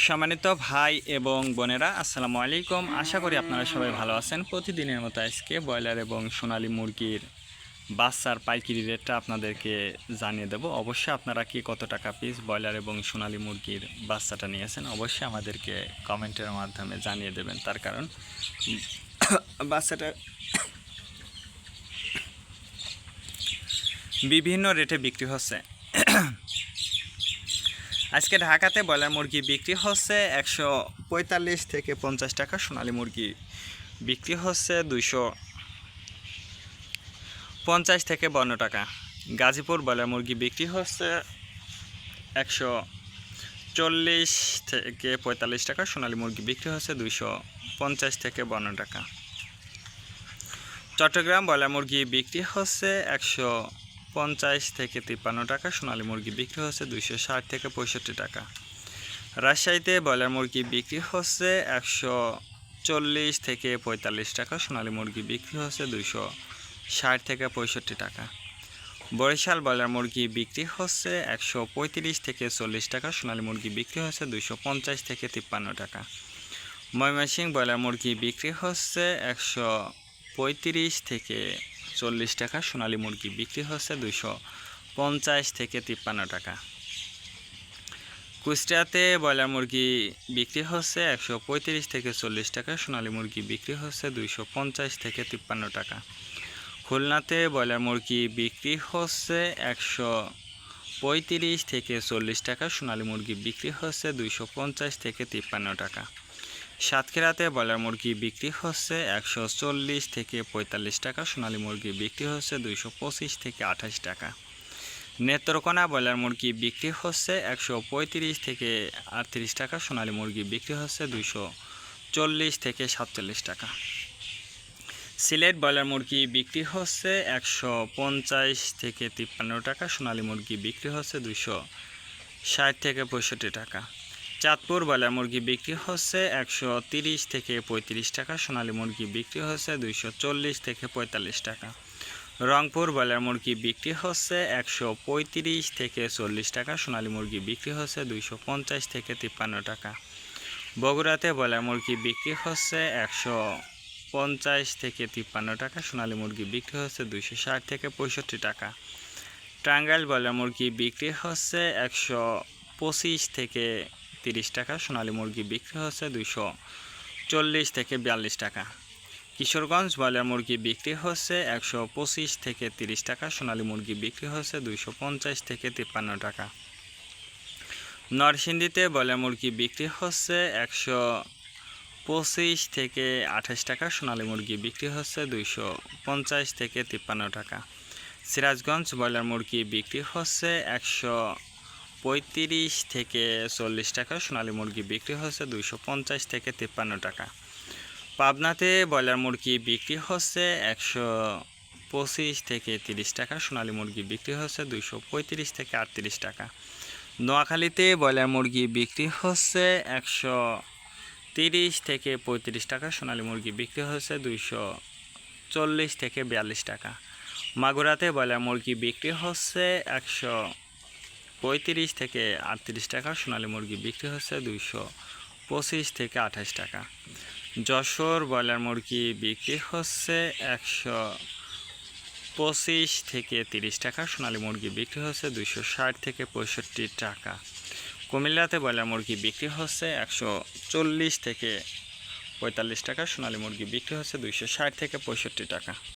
সম্মানিত ভাই এবং বোনেরা, আসসালামু আলাইকুম। আশা করি আপনারা সবাই ভালো আছেন। প্রতিদিনের মতো আজকে ব্রয়লার এবং সোনালী মুরগির বাচ্চার পাইকারি রেটটা আপনাদেরকে জানিয়ে দেব। অবশ্যই আপনারা কি কত টাকা পিস ব্রয়লার এবং সোনালী মুরগির বাচ্চাটা নিয়েছেন অবশ্যই আমাদেরকে কমেন্টের মাধ্যমে জানিয়ে দেবেন। তার কারণ বাচ্চাটা বিভিন্ন রেটে বিক্রি হচ্ছে। আজকে ঢাকাতে ব্রয়লার মুরগি বিক্রি হচ্ছে 145 থেকে 50 টাকা, সোনালী মুরগি বিক্রি হচ্ছে 250 থেকে 52 টাকা। গাজীপুর ব্রয়লার মুরগি বিক্রি হচ্ছে 140 থেকে 45 টাকা, সোনালী মুরগি বিক্রি হচ্ছে 250 থেকে 52 টাকা। চট্টগ্রাম ব্রয়লার মুরগি বিক্রি হচ্ছে 150 থেকে 53 টাকা, সোনালী মুরগি বিক্রি হচ্ছে 260 থেকে 65 টাকা। রাজশাহীতে ব্রয়লার মুরগি বিক্রি হচ্ছে 140 থেকে 45 টাকা, সোনালী মুরগি বিক্রি হচ্ছে 260 থেকে 65 টাকা। বরিশাল ব্রয়লার মুরগি বিক্রি হচ্ছে 135 থেকে 40 টাকা, সোনালী মুরগি বিক্রি হচ্ছে 250 থেকে 53 টাকা। ময়মনসিংহ ব্রয়লার মুরগি বিক্রি হচ্ছে 135 থেকে 40 টাকা, সোনালী মুরগি বিক্রি হচ্ছে 250 থেকে 53 টাকা। কুষ্টিয়াতে ব্রয়লার মুরগি বিক্রি হচ্ছে 135 থেকে 40 টাকা, সোনালী মুরগি বিক্রি হচ্ছে 250 থেকে 53 টাকা। খুলনাতে ব্রয়লার মুরগি বিক্রি হচ্ছে 135 থেকে 40 টাকা, সোনালী মুরগি বিক্রি হচ্ছে 250 থেকে 53 টাকা। সাতক্ষীরাতে ব্রয়লার মুরগি বিক্রি হচ্ছে 140 থেকে 45 টাকা, সোনালী মুরগি বিক্রি হচ্ছে 225 থেকে 28 টাকা। নেত্রকোনা ব্রয়লার মুরগি বিক্রি হচ্ছে 135 থেকে 38 টাকা, সোনালী মুরগি বিক্রি হচ্ছে 240 থেকে 47 টাকা। সিলেট ব্রয়লার মুরগি বিক্রি হচ্ছে 150 থেকে 53 টাকা, সোনালী মুরগি বিক্রি হচ্ছে 260 থেকে 65 টাকা। চাঁদপুর ব্রয়লার মুরগি বিক্রি হচ্ছে 130 থেকে 35 টাকা, সোনালী মুরগি বিক্রি হচ্ছে 240 থেকে 45 টাকা। রংপুর ব্রয়লার মুরগি বিক্রি হচ্ছে 135 থেকে 40 টাকা, সোনালী মুরগি বিক্রি হচ্ছে 250 থেকে 53 টাকা। বগুড়াতে ব্রয়লার মুরগি বিক্রি হচ্ছে 150 থেকে 53 টাকা, সোনালী মুরগি বিক্রি হচ্ছে 260 থেকে 65 টাকা। টাঙ্গাইল ব্রয়লার মুরগি বিক্রি হচ্ছে 125 থেকে 30 টাকা, সোনালী মুরগি বিক্রি হচ্ছে 240 থেকে 42 টাকা। কিশোরগঞ্জ ব্রয়লার মুরগি বিক্রি হচ্ছে 125 থেকে 30 টাকা, সোনালী মুরগি বিক্রি হচ্ছে 250 থেকে 53 টাকা। নরসিংদীতে ব্রয়লার মুরগি বিক্রি হচ্ছে 125 থেকে 28 টাকা, সোনালী মুরগি বিক্রি হচ্ছে 250 থেকে 53 টাকা। সিরাজগঞ্জ ব্রয়লার মুরগি বিক্রি হচ্ছে 135 থেকে 40 টাকা, সোনালী মুরগি বিক্রি হচ্ছে 250 থেকে 53 টাকা। পাবনাতে ব্রয়লার মুরগি বিক্রি হচ্ছে 125 থেকে 30 টাকা, সোনালী মুরগি বিক্রি হচ্ছে 235 থেকে 38 টাকা। নোয়াখালীতে ব্রয়লার মুরগি বিক্রি হচ্ছে 130 থেকে 35 টাকা, সোনালী মুরগি বিক্রি হচ্ছে 240 থেকে 42 টাকা। মাগুরাতে ব্রয়লার মুরগি বিক্রি হচ্ছে 135 থেকে 38 টাকা, সোনালী মুরগি বিক্রি হচ্ছে 225 থেকে 28 টাকা। যশোর ব্রয়লার মুরগি বিক্রি হচ্ছে 125 থেকে 30 টাকা, সোনালী মুরগি বিক্রি হচ্ছে 260 থেকে 65 টাকা। কুমিল্লাতে ব্রয়লার মুরগি বিক্রি হচ্ছে 140 থেকে 45 টাকা, সোনালী মুরগি বিক্রি হচ্ছে 260 থেকে 65 টাকা।